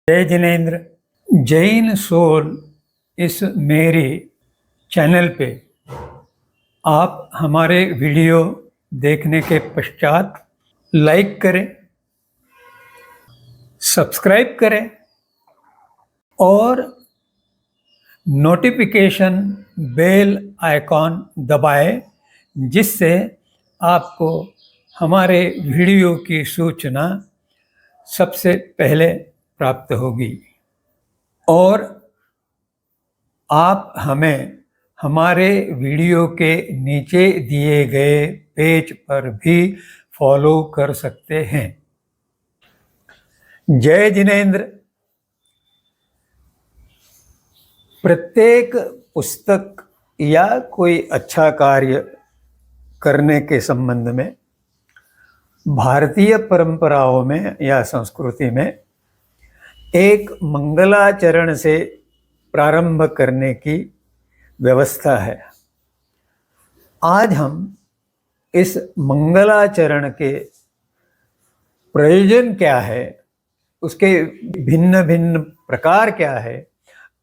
जय जिनेन्द्र। जैन सोल इस मेरी चैनल पे आप हमारे वीडियो देखने के पश्चात लाइक करें, सब्सक्राइब करें और नोटिफिकेशन बेल आइकॉन दबाएं, जिससे आपको हमारे वीडियो की सूचना सबसे पहले प्राप्त होगी। और आप हमें हमारे वीडियो के नीचे दिए गए पेज पर भी फॉलो कर सकते हैं। जय जिनेन्द्र। प्रत्येक पुस्तक या कोई अच्छा कार्य करने के संबंध में भारतीय परंपराओं में या संस्कृति में एक मंगलाचरण से प्रारंभ करने की व्यवस्था है। आज हम इस मंगलाचरण के प्रयोजन क्या है, उसके भिन्न भिन्न प्रकार क्या है,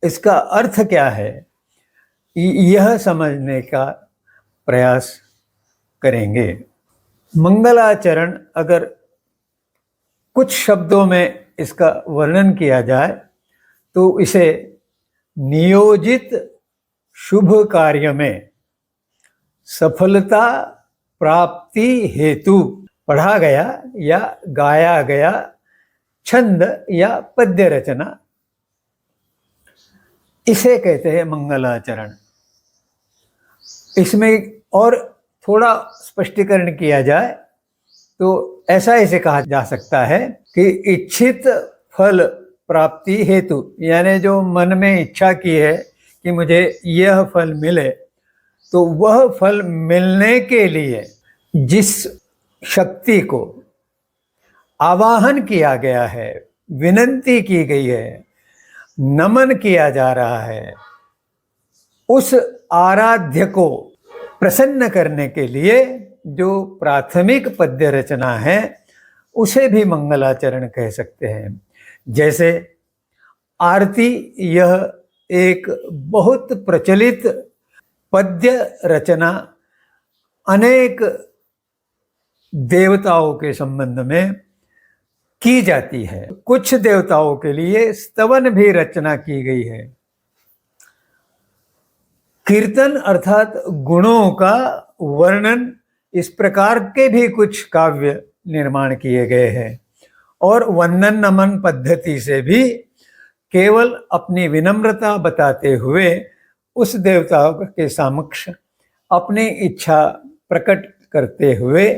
इसका अर्थ क्या है, यह समझने का प्रयास करेंगे। मंगलाचरण अगर कुछ शब्दों में इसका वर्णन किया जाए तो इसे नियोजित शुभ कार्य में सफलता प्राप्ति हेतु पढ़ा गया या गाया गया छंद या पद्य रचना, इसे कहते हैं मंगलाचरण। इसमें और थोड़ा स्पष्टीकरण किया जाए तो ऐसा इसे कहा जा सकता है कि इच्छित फल प्राप्ति हेतु, यानी जो मन में इच्छा की है कि मुझे यह फल मिले, तो वह फल मिलने के लिए जिस शक्ति को आवाहन किया गया है, विनंती की गई है, नमन किया जा रहा है, उस आराध्य को प्रसन्न करने के लिए जो प्राथमिक पद्य रचना है उसे भी मंगलाचरण कह सकते हैं। जैसे आरती, यह एक बहुत प्रचलित पद्य रचना अनेक देवताओं के संबंध में की जाती है। कुछ देवताओं के लिए स्तवन भी रचना की गई है। कीर्तन अर्थात गुणों का वर्णन, इस प्रकार के भी कुछ काव्य निर्माण किए गए हैं। और वंदन नमन पद्धति से भी केवल अपनी विनम्रता बताते हुए उस देवता के समक्ष अपनी इच्छा प्रकट करते हुए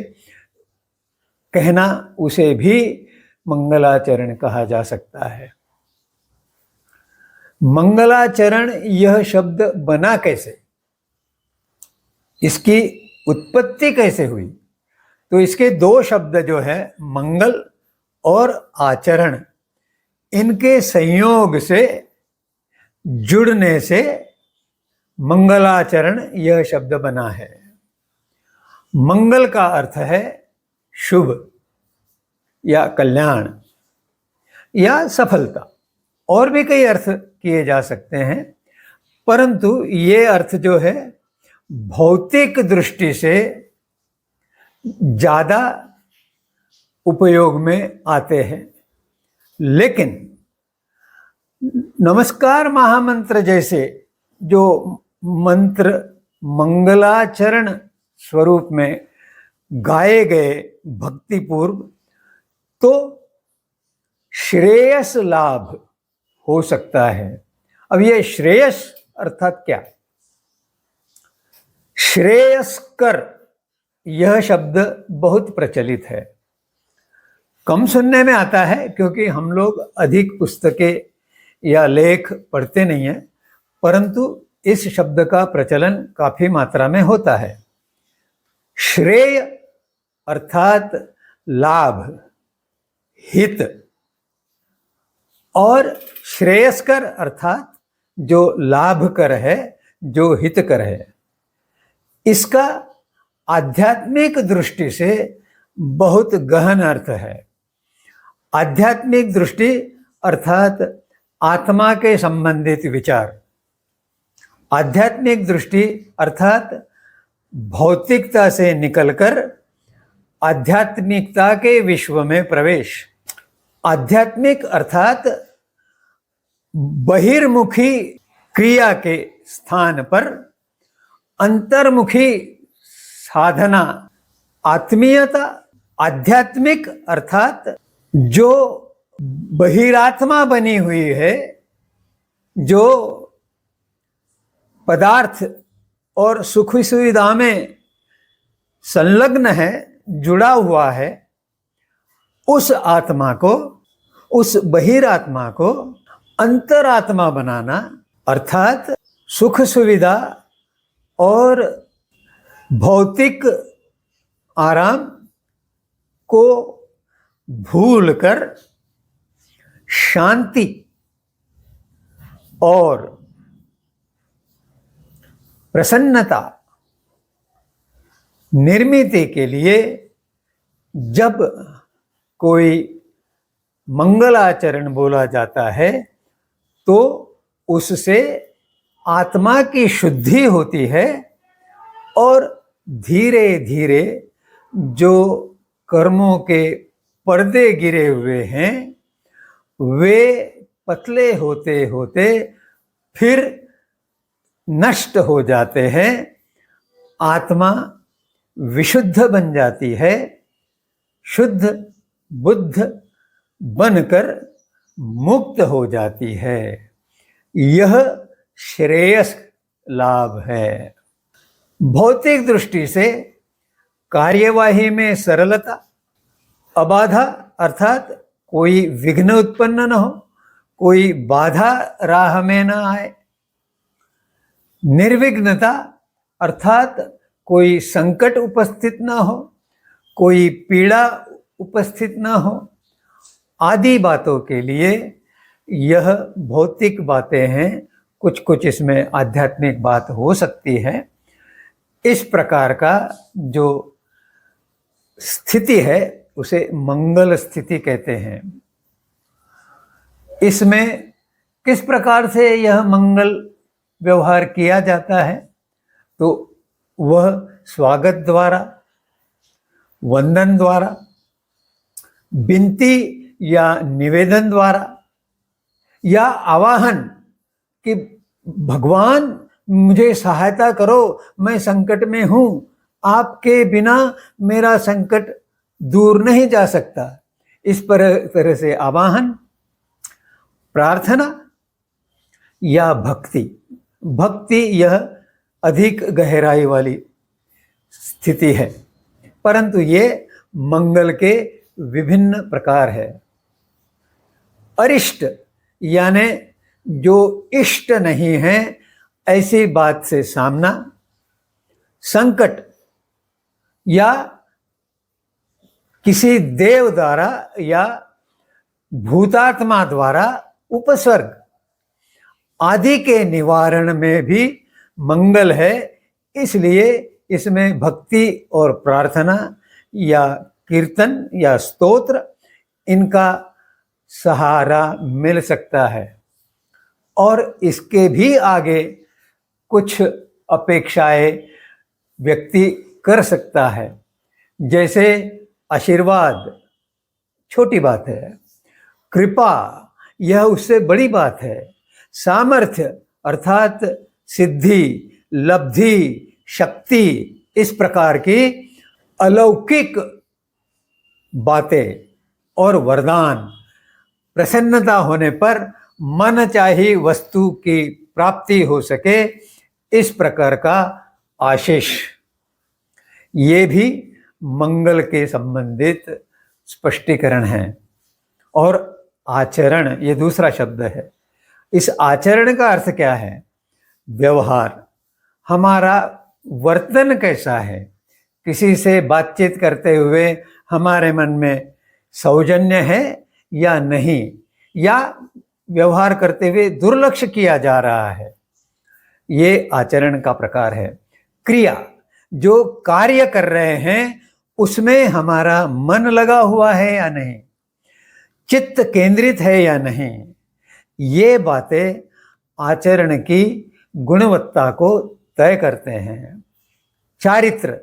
कहना, उसे भी मंगलाचरण कहा जा सकता है। मंगलाचरण यह शब्द बना कैसे, इसकी उत्पत्ति कैसे हुई, तो इसके दो शब्द जो है मंगल और आचरण, इनके संयोग से जुड़ने से मंगलाचरण यह शब्द बना है। मंगल का अर्थ है शुभ या कल्याण या सफलता, और भी कई अर्थ किए जा सकते हैं, परंतु ये अर्थ जो है भौतिक दृष्टि से ज़्यादा उपयोग में आते हैं। लेकिन नमस्कार महामंत्र जैसे जो मंत्र मंगलाचरण स्वरूप में गाए गए भक्तिपूर्व, तो श्रेयस लाभ हो सकता है। अब ये श्रेयस अर्थात क्या? श्रेयस्कर यह शब्द बहुत प्रचलित है, कम सुनने में आता है क्योंकि हम लोग अधिक पुस्तकें या लेख पढ़ते नहीं हैं, परंतु इस शब्द का प्रचलन काफी मात्रा में होता है। श्रेय अर्थात लाभ, हित, और श्रेयस्कर अर्थात जो लाभकर है, जो हितकर है। इसका आध्यात्मिक दृष्टि से बहुत गहन अर्थ है। आध्यात्मिक दृष्टि अर्थात आत्मा के संबंधित विचार, आध्यात्मिक दृष्टि अर्थात भौतिकता से निकलकर आध्यात्मिकता के विश्व में प्रवेश। आध्यात्मिक अर्थात बहिर्मुखी क्रिया के स्थान पर अंतर्मुखी साधना, आत्मीयता। आध्यात्मिक अर्थात जो बहिरात्मा बनी हुई है, जो पदार्थ और सुख सुविधा में संलग्न है, जुड़ा हुआ है, उस आत्मा को, उस बहिरात्मा को अंतरात्मा बनाना अर्थात सुख सुविधा और भौतिक आराम को भूलकर शांति और प्रसन्नता निर्मिति के लिए जब कोई मंगलाचरण बोला जाता है तो उससे आत्मा की शुद्धि होती है और धीरे धीरे जो कर्मों के पर्दे गिरे हुए हैं वे पतले होते होते फिर नष्ट हो जाते हैं, आत्मा विशुद्ध बन जाती है, शुद्ध बुद्ध बनकर मुक्त हो जाती है। यह श्रेयस लाभ है। भौतिक दृष्टि से कार्यवाही में सरलता, अबाधा अर्थात कोई विघ्न उत्पन्न न हो, कोई बाधा राह में न आए। निर्विघ्नता अर्थात कोई संकट उपस्थित न हो, कोई पीड़ा उपस्थित न हो, आदि बातों के लिए यह भौतिक बातें हैं। कुछ कुछ इसमें आध्यात्मिक बात हो सकती है। इस प्रकार का जो स्थिति है उसे मंगल स्थिति कहते हैं। इसमें किस प्रकार से यह मंगल व्यवहार किया जाता है तो वह स्वागत द्वारा, वंदन द्वारा, विनती या निवेदन द्वारा या आवाहन कि भगवान मुझे सहायता करो, मैं संकट में हूं, आपके बिना मेरा संकट दूर नहीं जा सकता, इस तरह से आवाहन, प्रार्थना या भक्ति। भक्ति यह अधिक गहराई वाली स्थिति है, परंतु ये मंगल के विभिन्न प्रकार है। अरिष्ट यानी जो इष्ट नहीं है ऐसी बात से सामना, संकट या किसी देव द्वारा या भूतात्मा द्वारा उपसर्ग आदि के निवारण में भी मंगल है। इसलिए इसमें भक्ति और प्रार्थना या कीर्तन या स्तोत्र इनका सहारा मिल सकता है और इसके भी आगे कुछ अपेक्षाएं व्यक्ति कर सकता है। जैसे आशीर्वाद छोटी बात है, कृपा यह उससे बड़ी बात है, सामर्थ्य अर्थात सिद्धि, लब्धि, शक्ति, इस प्रकार की अलौकिक बातें और वरदान, प्रसन्नता होने पर मन चाही वस्तु की प्राप्ति हो सके, इस प्रकार का आशीष, ये भी मंगल के संबंधित स्पष्टीकरण है। और आचरण ये दूसरा शब्द है। इस आचरण का अर्थ क्या है? व्यवहार, हमारा वर्तन कैसा है, किसी से बातचीत करते हुए हमारे मन में सौजन्य है या नहीं, या व्यवहार करते हुए दुर्लक्ष्य किया जा रहा है, ये आचरण का प्रकार है। क्रिया, जो कार्य कर रहे हैं उसमें हमारा मन लगा हुआ है या नहीं, चित्त केंद्रित है या नहीं, ये बातें आचरण की गुणवत्ता को तय करते हैं। चारित्र,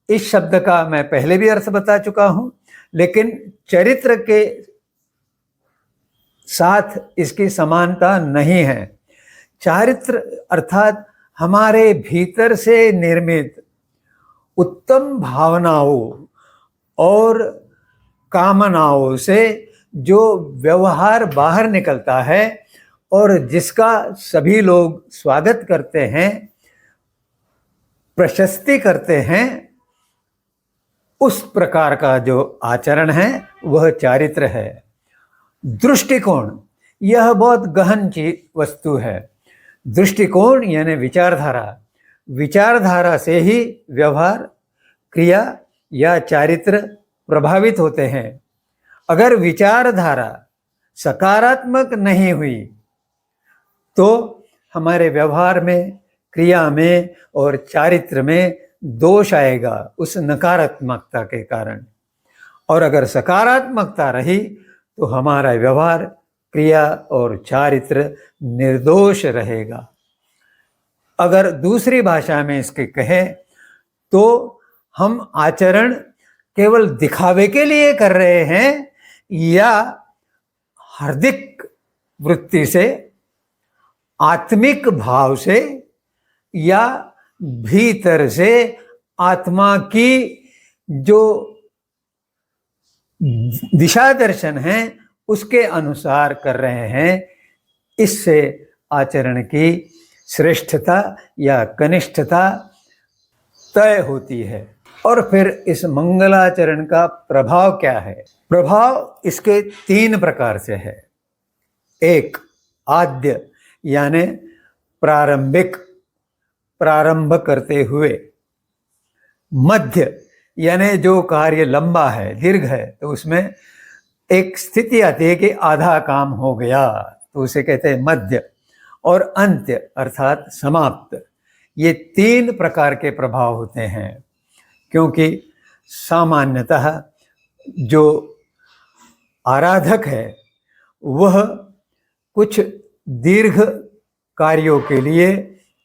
इस शब्द का मैं पहले भी अर्थ बता चुका हूं, लेकिन चरित्र के साथ इसकी समानता नहीं है। चारित्र अर्थात हमारे भीतर से निर्मित उत्तम भावनाओं और कामनाओं से जो व्यवहार बाहर निकलता है और जिसका सभी लोग स्वागत करते हैं, प्रशस्ति करते हैं, उस प्रकार का जो आचरण है वह चारित्र है। दृष्टिकोण, यह बहुत गहन वस्तु है। दृष्टिकोण यानी विचारधारा, विचारधारा से ही व्यवहार, क्रिया या चारित्र प्रभावित होते हैं। अगर विचारधारा सकारात्मक नहीं हुई तो हमारे व्यवहार में, क्रिया में और चारित्र में दोष आएगा उस नकारात्मकता के कारण। और अगर सकारात्मकता रही तो हमारा व्यवहार, क्रिया और चारित्र निर्दोष रहेगा। अगर दूसरी भाषा में इसके कहें तो हम आचरण केवल दिखावे के लिए कर रहे हैं या हार्दिक वृत्ति से, आत्मिक भाव से या भीतर से आत्मा की जो दिशा दर्शन है उसके अनुसार कर रहे हैं। इससे आचरण की श्रेष्ठता या कनिष्ठता तय होती है। और फिर इस मंगलाचरण का प्रभाव क्या है? प्रभाव इसके 3 प्रकार से है। एक, आद्य यानी प्रारंभिक, प्रारंभ करते हुए। मध्य यानी जो कार्य लंबा है, दीर्घ है, तो उसमें एक स्थिति आती है कि आधा काम हो गया, तो उसे कहते हैं मध्य। और अंत्य अर्थात समाप्त। ये 3 प्रकार के प्रभाव होते हैं, क्योंकि सामान्यतः जो आराधक है वह कुछ दीर्घ कार्यों के लिए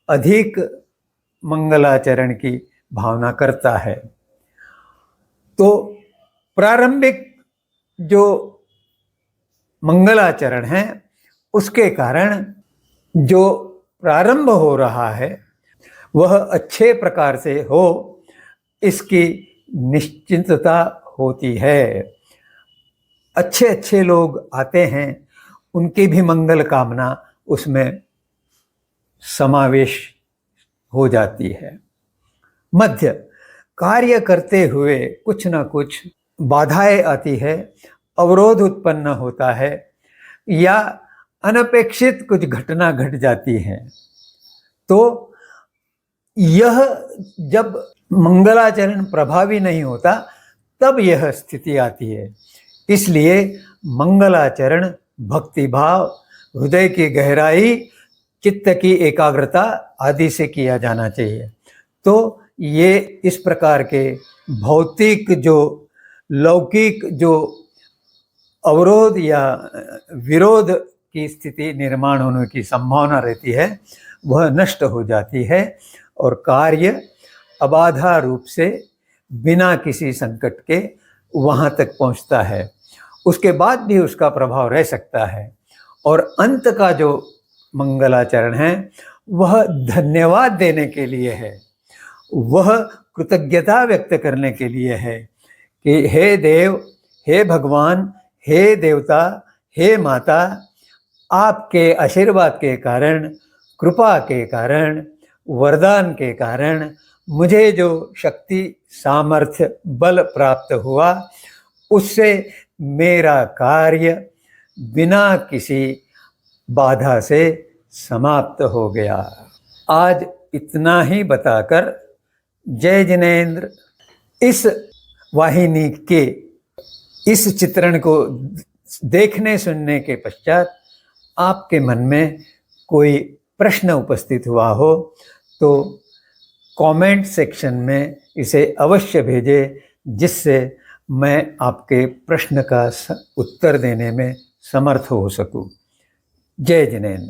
अधिक मंगलाचरण की भावना करता है। तो प्रारंभिक जो मंगलाचरण है उसके कारण जो प्रारंभ हो रहा है वह अच्छे प्रकार से हो, इसकी निश्चिंतता होती है। अच्छे अच्छे लोग आते हैं, उनकी भी मंगल कामना उसमें समावेश हो जाती है। मध्य, कार्य करते हुए कुछ ना कुछ बाधाएं आती है, अवरोध उत्पन्न होता है या अनपेक्षित कुछ घटना घट जाती है, तो यह जब मंगलाचरण प्रभावी नहीं होता तब यह स्थिति आती है। इसलिए मंगलाचरण भक्तिभाव, हृदय की गहराई, चित्त की एकाग्रता आदि से किया जाना चाहिए। तो ये इस प्रकार के भौतिक जो लौकिक जो अवरोध या विरोध की स्थिति निर्माण होने की संभावना रहती है वह नष्ट हो जाती है और कार्य अबाधा रूप से बिना किसी संकट के वहाँ तक पहुँचता है। उसके बाद भी उसका प्रभाव रह सकता है। और अंत का जो मंगलाचरण है वह धन्यवाद देने के लिए है, वह कृतज्ञता व्यक्त करने के लिए है कि हे देव, हे भगवान, हे देवता, हे माता, आपके आशीर्वाद के कारण, कृपा के कारण, वरदान के कारण मुझे जो शक्ति, सामर्थ्य, बल प्राप्त हुआ उससे मेरा कार्य बिना किसी बाधा से समाप्त हो गया। आज इतना ही बताकर जय जिनेंद्र। इस वाहिनी के इस चित्रण को देखने सुनने के पश्चात आपके मन में कोई प्रश्न उपस्थित हुआ हो तो कमेंट सेक्शन में इसे अवश्य भेजें, जिससे मैं आपके प्रश्न का उत्तर देने में समर्थ हो सकूं। जय जिनेंद्र।